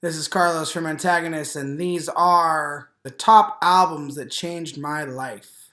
This is Carlos from Antagonist, and these are the top albums that changed my life.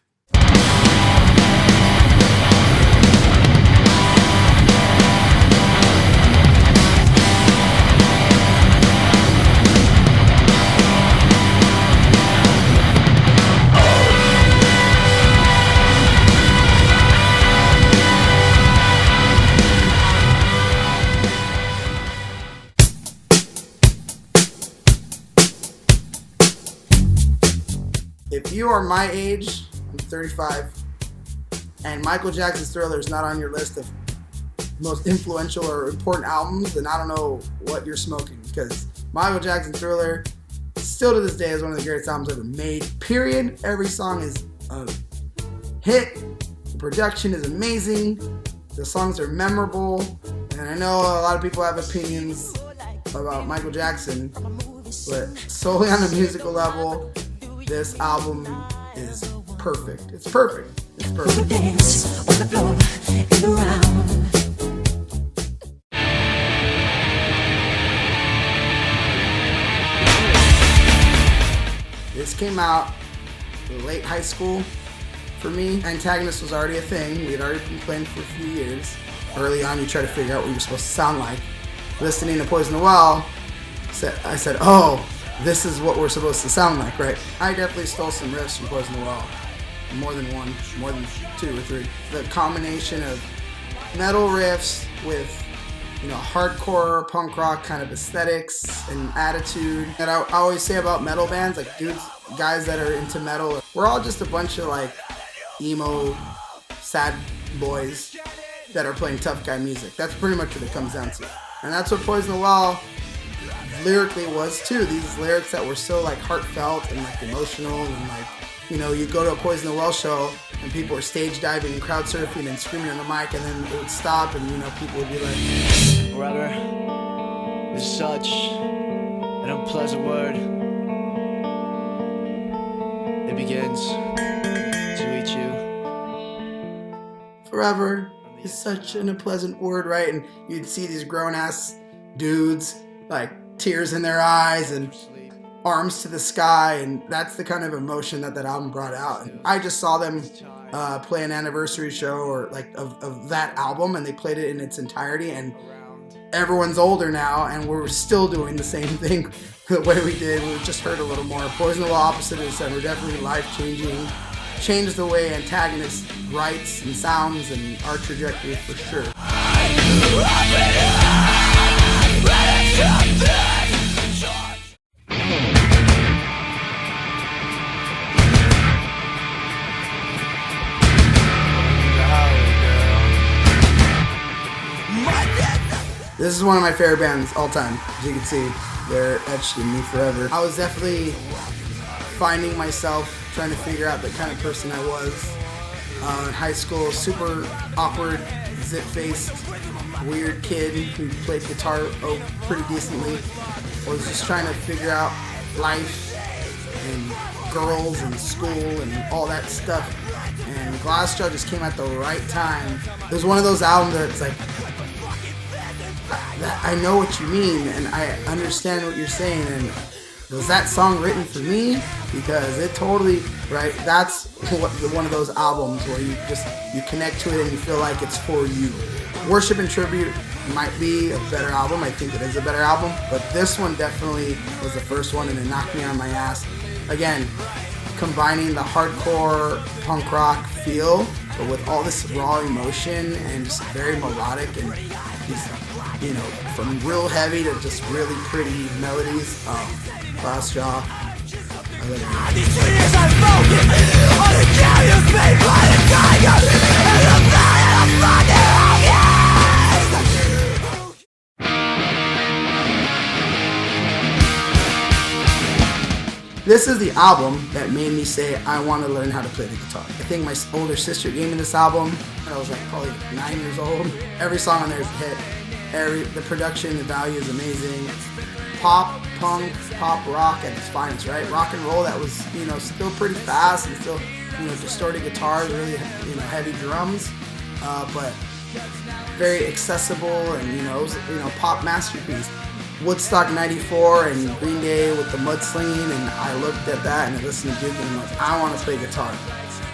If you are my age, I'm 35, and Michael Jackson's Thriller is not on your list of most influential or important albums, then I don't know what you're smoking, because Michael Jackson's Thriller, still to this day, is one of the greatest albums ever made, period. Every song is a hit, the production is amazing, the songs are memorable, and I know a lot of people have opinions about Michael Jackson, but solely on a musical level, this album is perfect. It's perfect. It's perfect. This came out late high school for me. Antagonist was already a thing. We had already been playing for a few years. Early on, you try to figure out what you're supposed to sound like. Listening to Poison the Well, I said, oh, this is what we're supposed to sound like, right? I definitely stole some riffs from Poison the Well. More than one, more than two or three. The combination of metal riffs with, hardcore punk rock kind of aesthetics and attitude. And I always say about metal bands, like guys that are into metal, we're all just a bunch of like emo, sad boys that are playing tough guy music. That's pretty much what it comes down to. And that's what Poison the Well lyrically was too. These lyrics that were so like heartfelt and like emotional, and like, you go to a Poison the Well show and people are stage diving and crowd surfing and screaming on the mic, and then it would stop and people would be like, forever is such an unpleasant word. It begins to eat you. forever is such an unpleasant word, right? And you'd see these grown ass dudes like tears in their eyes and arms to the sky, and that's the kind of emotion that album brought out. And I just saw them play an anniversary show or like of that album, and they played it in its entirety, and everyone's older now and we're still doing the same thing the way we did. We just heard a little more. Poison the Well, opposite of this, were definitely life-changing, changed the way Antagonist writes and sounds and our trajectory for sure. This is one of my favorite bands all time. As you can see, they're etched in me forever. I was definitely finding myself trying to figure out the kind of person I was in high school. Super awkward, zit-faced, weird kid who played guitar pretty decently. I was just trying to figure out life and girls and school and all that stuff. And Glassjaw just came at the right time. It was one of those albums that's like, I know what you mean and I understand what you're saying, and was that song written for me? Because it totally, right, that's one of those albums where you connect to it and you feel like it's for you. Worship and Tribute might be a better album. I think it is a better album, but this one definitely was the first one, and it knocked me on my ass. Again, combining the hardcore punk rock feel, but with all this raw emotion and just very melodic, and from real heavy to just really pretty melodies. Glassjaw, I love it. These 2 years I've spoken on the carriers made by the tiger and the fire of fucking. This is the album that made me say I want to learn how to play the guitar. I think my older sister gave me this album when I was like probably 9 years old. Every song on there is a hit. The production, the value is amazing. Pop, punk, pop rock at its finest, right? Rock and roll that was, still pretty fast and still, distorted guitars, really, heavy drums, but very accessible and, it was, pop masterpiece. Woodstock 94 and Green Day with the mudslinging, and I looked at that and I listened to Duke and I'm like, I want to play guitar.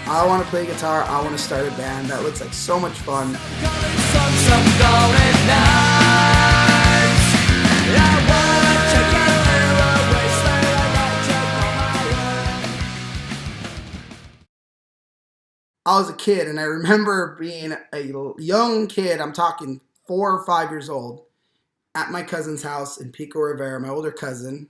I want to play guitar. I want to start a band. That looks like so much fun. I was a kid, and I remember being a young kid. I'm talking 4 or 5 years old, at my cousin's house in Pico Rivera. My older cousin,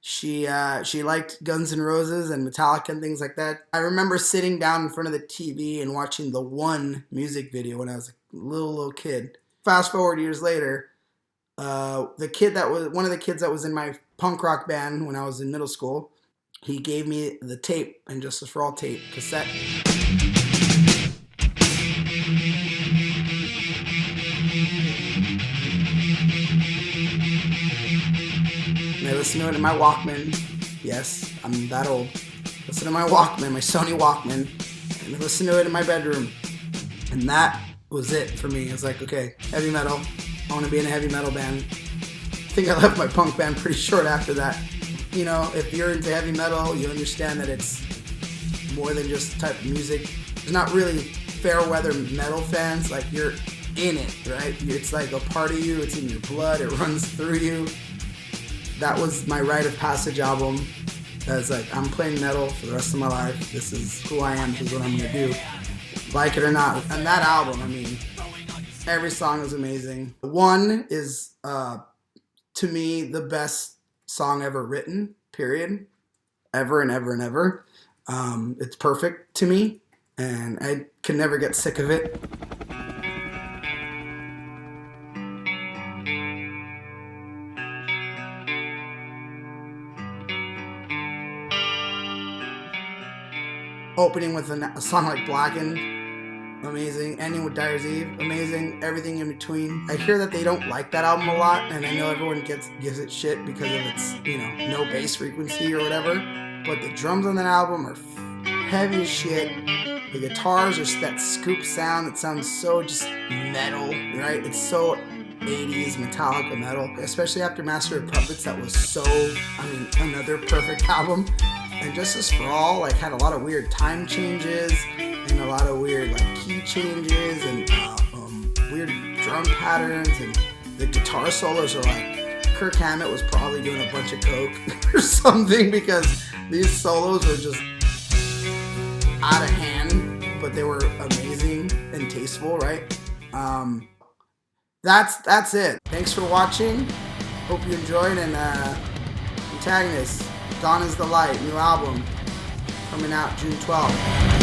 she liked Guns N' Roses and Metallica and things like that. I remember sitting down in front of the TV and watching the One music video when I was a little kid. Fast forward years later, one of the kids that was in my punk rock band when I was in middle school, he gave me the tape, and Justice for All tape cassette. And I listened to it in my Walkman. Yes, I'm that old. Listen to my Walkman, my Sony Walkman, and I listened to it in my bedroom. And that was it for me. I was like, okay, heavy metal. I want to be in a heavy metal band. I think I left my punk band pretty short after that. You know, if you're into heavy metal, you understand that it's more than just a type of music. There's not really fair weather metal fans. Like, you're in it, right? It's like a part of you. It's in your blood. It runs through you. That was my rite of passage album. That's like, I'm playing metal for the rest of my life. This is who I am. This is what I'm gonna do, like it or not. And that album, I mean, every song is amazing. One is, to me, the best song ever written, period. Ever and ever and ever. It's perfect to me, and I can never get sick of it. Opening with a song like Blackened, amazing. Ending with Dyer's Eve, amazing. Everything in between. I hear that they don't like that album a lot, and I know everyone gives it shit because of its, no bass frequency or whatever. But the drums on that album are heavy as shit. The guitars are that scoop sound that sounds so just metal, right? It's so 80s Metallica metal, especially after Master of Puppets. That was so, another perfect album. And Justice for All had a lot of weird time changes and a lot of weird key changes and weird drum patterns, and the guitar solos are Kirk Hammett was probably doing a bunch of coke or something, because these solos were just out of hand, but they were amazing and tasteful, right? That's it. Thanks for watching. Hope you enjoyed, and Antagonist, Gone is the Light, new album, coming out June 12th.